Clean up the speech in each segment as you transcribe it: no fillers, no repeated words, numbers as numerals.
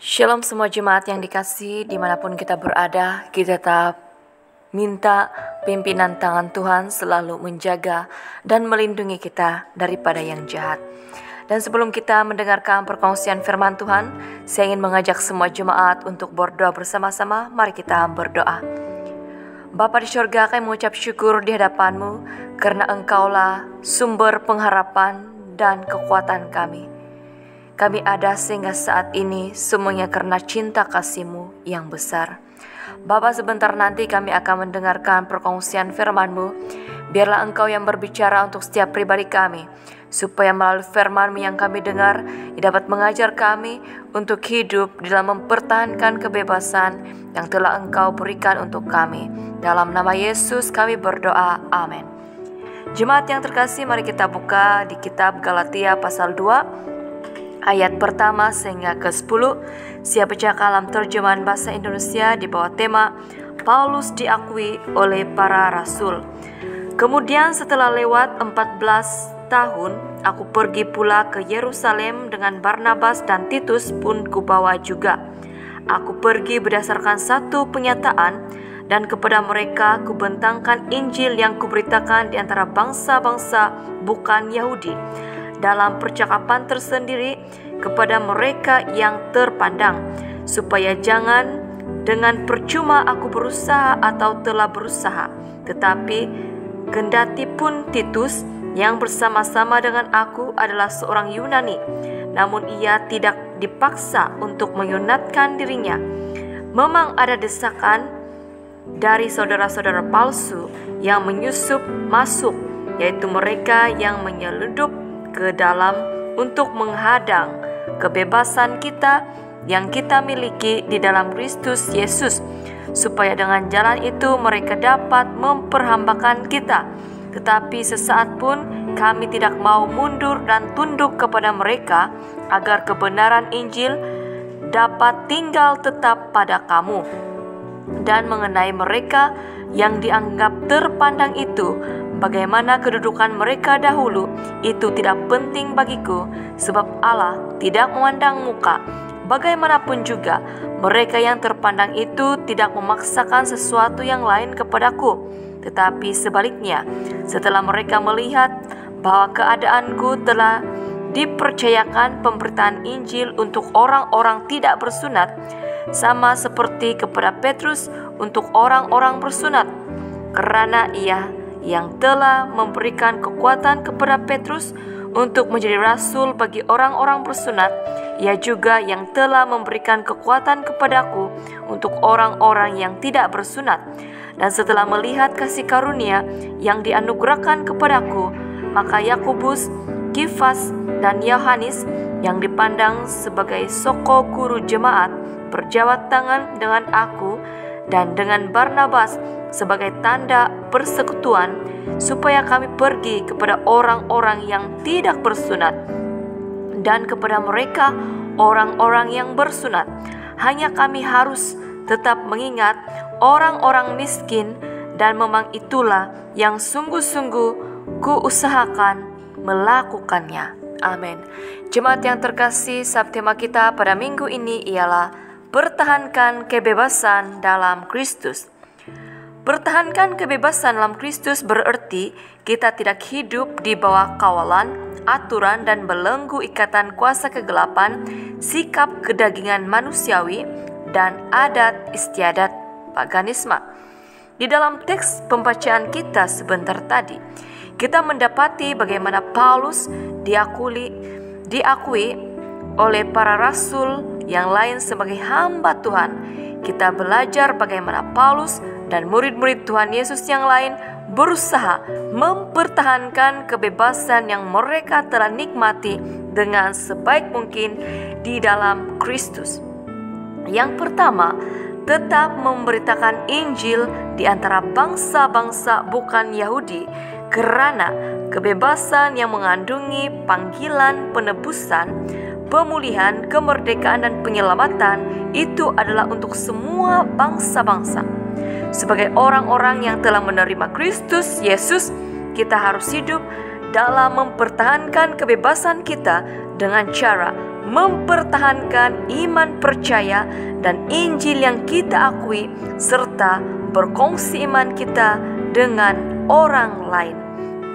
Shalom semua jemaat yang dikasihi dimanapun kita berada, kita tetap minta pimpinan tangan Tuhan selalu menjaga dan melindungi kita daripada yang jahat. Dan sebelum kita mendengarkan perkongsian firman Tuhan, saya ingin mengajak semua jemaat untuk berdoa bersama-sama. Mari kita berdoa. Bapa di surga, kami mengucap syukur di hadapan-Mu karena Engkaulah sumber pengharapan dan kekuatan kami. Kami ada sehingga saat ini semuanya karena cinta kasih-Mu yang besar. Bapa, sebentar nanti kami akan mendengarkan perkongsian firman-Mu. Biarlah Engkau yang berbicara untuk setiap pribadi kami, supaya melalui firman-Mu yang kami dengar, dapat mengajar kami untuk hidup dalam mempertahankan kebebasan yang telah Engkau berikan untuk kami. Dalam nama Yesus kami berdoa, amin. Jemaat yang terkasih, mari kita buka di kitab Galatia pasal 2, ayat pertama sehingga ke-10. Saya baca dalam terjemahan bahasa Indonesia di bawah tema Paulus diakui oleh para rasul. Kemudian setelah lewat 14 tahun, aku pergi pula ke Yerusalem dengan Barnabas dan Titus pun kubawa juga. Aku pergi berdasarkan satu penyataan, dan kepada mereka kubentangkan Injil yang kuberitakan di antara bangsa-bangsa bukan Yahudi, dalam percakapan tersendiri kepada mereka yang terpandang, supaya jangan dengan percuma aku berusaha atau telah berusaha, tetapi kendati pun Titus yang bersama-sama dengan aku adalah seorang Yunani, namun ia tidak dipaksa untuk menyunatkan dirinya. Memang ada desakan dari saudara-saudara palsu yang menyusup masuk, yaitu mereka yang menyeludup ke dalam untuk menghadang kebebasan kita yang kita miliki di dalam Kristus Yesus, supaya dengan jalan itu mereka dapat memperhambakan kita. Tetapi sesaat pun kami tidak mau mundur dan tunduk kepada mereka, agar kebenaran Injil dapat tinggal tetap pada kamu. Dan mengenai mereka yang dianggap terpandang itu, bagaimana kedudukan mereka dahulu, itu tidak penting bagiku, sebab Allah tidak memandang muka. Bagaimanapun juga, mereka yang terpandang itu tidak memaksakan sesuatu yang lain kepadaku. Tetapi sebaliknya, setelah mereka melihat bahwa keadaanku telah dipercayakan pemberitaan Injil untuk orang-orang tidak bersunat, sama seperti kepada Petrus untuk orang-orang bersunat, karena ia yang telah memberikan kekuatan kepada Petrus untuk menjadi rasul bagi orang-orang bersunat, ia juga yang telah memberikan kekuatan kepadaku untuk orang-orang yang tidak bersunat. Dan setelah melihat kasih karunia yang dianugerahkan kepadaku, maka Yakobus, Kifas, dan Yohanes yang dipandang sebagai soko guru jemaat berjabat tangan dengan aku dan dengan Barnabas sebagai tanda persekutuan, supaya kami pergi kepada orang-orang yang tidak bersunat dan kepada mereka orang-orang yang bersunat. Hanya kami harus tetap mengingat orang-orang miskin, dan memang itulah yang sungguh-sungguh kuusahakan melakukannya. Amin. Jemaat yang terkasih, subtema kita pada minggu ini ialah pertahankan kebebasan dalam Kristus. Pertahankan kebebasan dalam Kristus berarti kita tidak hidup di bawah kawalan, aturan, dan belenggu ikatan kuasa kegelapan, sikap kedagingan manusiawi, dan adat istiadat paganisme. Di dalam teks pembacaan kita sebentar tadi, kita mendapati bagaimana Paulus diakui oleh para rasul yang lain sebagai hamba Tuhan. Kita belajar bagaimana Paulus dan murid-murid Tuhan Yesus yang lain berusaha mempertahankan kebebasan yang mereka telah nikmati dengan sebaik mungkin di dalam Kristus. Yang pertama, tetap memberitakan Injil di antara bangsa-bangsa bukan Yahudi, karena kebebasan yang mengandungi panggilan penebusan, pemulihan, kemerdekaan, dan penyelamatan itu adalah untuk semua bangsa-bangsa. Sebagai orang-orang yang telah menerima Kristus Yesus, kita harus hidup dalam mempertahankan kebebasan kita dengan cara mempertahankan iman percaya dan Injil yang kita akui, serta berkongsi iman kita dengan orang lain.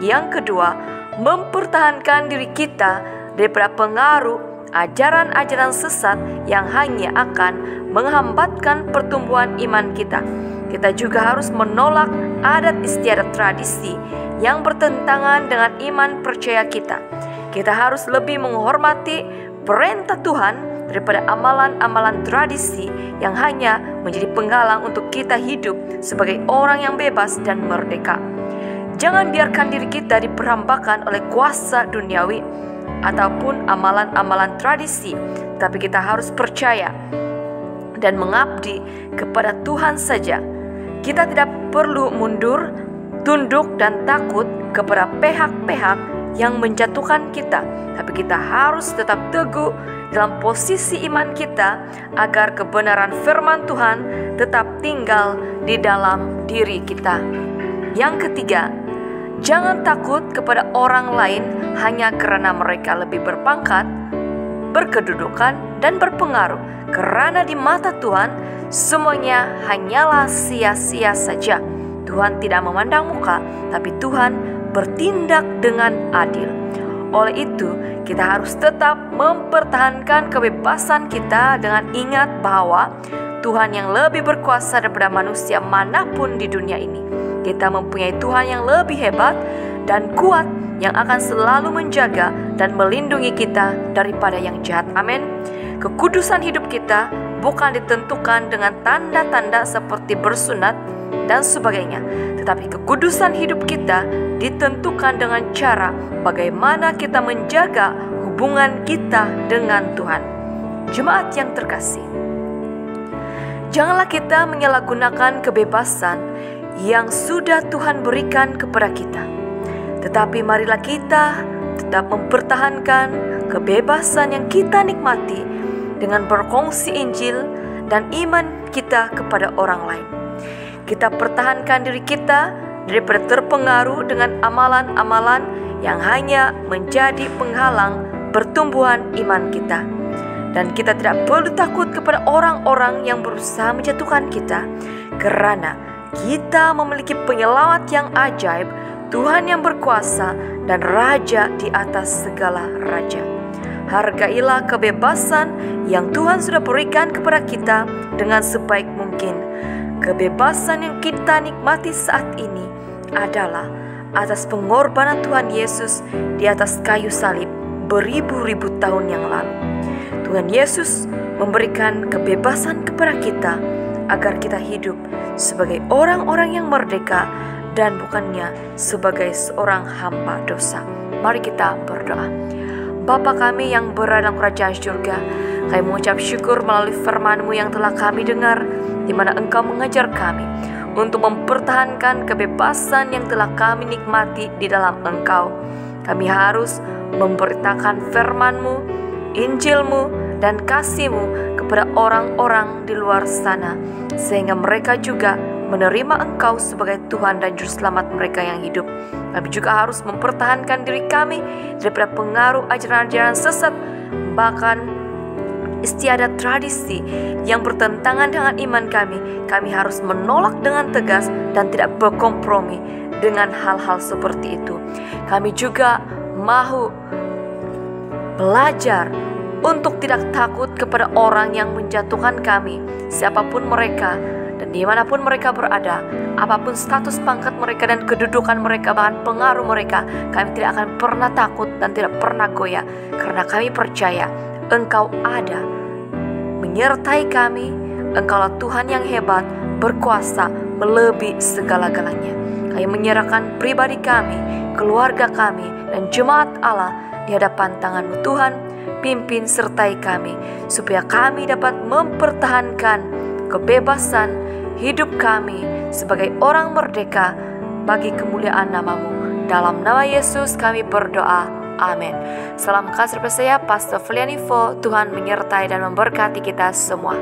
Yang kedua, mempertahankan diri kita daripada pengaruh ajaran-ajaran sesat yang hanya akan menghambatkan pertumbuhan iman kita. Kita juga harus menolak adat istiadat tradisi yang bertentangan dengan iman percaya kita. Kita harus lebih menghormati perintah Tuhan daripada amalan-amalan tradisi yang hanya menjadi penghalang untuk kita hidup sebagai orang yang bebas dan merdeka. Jangan biarkan diri kita diperhambakan oleh kuasa duniawi ataupun amalan-amalan tradisi, tapi kita harus percaya dan mengabdi kepada Tuhan saja. Kita tidak perlu mundur, tunduk dan takut kepada pihak-pihak yang menjatuhkan kita, tapi kita harus tetap teguh dalam posisi iman kita agar kebenaran firman Tuhan tetap tinggal di dalam diri kita. Yang ketiga, jangan takut kepada orang lain hanya karena mereka lebih berpangkat, berkedudukan, dan berpengaruh, karena di mata Tuhan semuanya hanyalah sia-sia saja. Tuhan tidak memandang muka, tapi Tuhan bertindak dengan adil. Oleh itu, kita harus tetap mempertahankan kebebasan kita dengan ingat bahwa Tuhan yang lebih berkuasa daripada manusia manapun di dunia ini. Kita mempunyai Tuhan yang lebih hebat dan kuat yang akan selalu menjaga dan melindungi kita daripada yang jahat. Amin. Kekudusan hidup kita bukan ditentukan dengan tanda-tanda seperti bersunat dan sebagainya, tetapi kekudusan hidup kita ditentukan dengan cara bagaimana kita menjaga hubungan kita dengan Tuhan. Jemaat yang terkasih, janganlah kita menyalahgunakan kebebasan yang sudah Tuhan berikan kepada kita, tetapi marilah kita tetap mempertahankan kebebasan yang kita nikmati dengan berkongsi Injil dan iman kita kepada orang lain. Kita pertahankan diri kita daripada terpengaruh dengan amalan-amalan yang hanya menjadi penghalang pertumbuhan iman kita. Dan kita tidak perlu takut kepada orang-orang yang berusaha menjatuhkan kita, karena kita memiliki penyelamat yang ajaib, Tuhan yang berkuasa dan Raja di atas segala raja. Hargailah kebebasan yang Tuhan sudah berikan kepada kita dengan sebaik mungkin. Kebebasan yang kita nikmati saat ini adalah atas pengorbanan Tuhan Yesus di atas kayu salib beribu-ribu tahun yang lalu. Tuhan Yesus memberikan kebebasan kepada kita agar kita hidup sebagai orang-orang yang merdeka dan bukannya sebagai seorang hamba dosa. Mari kita berdoa. Bapa kami yang berada dalam kerajaan surga, kami mengucap syukur melalui firman-Mu yang telah kami dengar, di mana Engkau mengajar kami untuk mempertahankan kebebasan yang telah kami nikmati di dalam Engkau. Kami harus memberitakan firman-Mu, Injil-Mu, dan kasih-Mu kepada orang-orang di luar sana, sehingga mereka juga menerima Engkau sebagai Tuhan dan Juru Selamat mereka yang hidup. Kami juga harus mempertahankan diri kami daripada pengaruh ajaran-ajaran sesat, bahkan istiadat tradisi yang bertentangan dengan iman kami. Kami harus menolak dengan tegas dan tidak berkompromi dengan hal-hal seperti itu. Kami juga mahu belajar untuk tidak takut kepada orang yang menjatuhkan kami, siapapun mereka dan dimanapun mereka berada, apapun status pangkat mereka dan kedudukan mereka, bahkan pengaruh mereka. Kami tidak akan pernah takut dan tidak pernah goyah, karena kami percaya Engkau ada menyertai kami. Engkaulah Tuhan yang hebat, berkuasa melebihi segala-galanya. Kami menyerahkan pribadi kami, keluarga kami, dan jemaat Allah di hadapan tangan-Mu Tuhan. Pimpin sertai kami, supaya kami dapat mempertahankan kebebasan hidup kami sebagai orang merdeka bagi kemuliaan nama-Mu. Dalam nama Yesus kami berdoa. Amin. Salam kasih dari saya, Pastor Flianivo. Tuhan menyertai dan memberkati kita semua.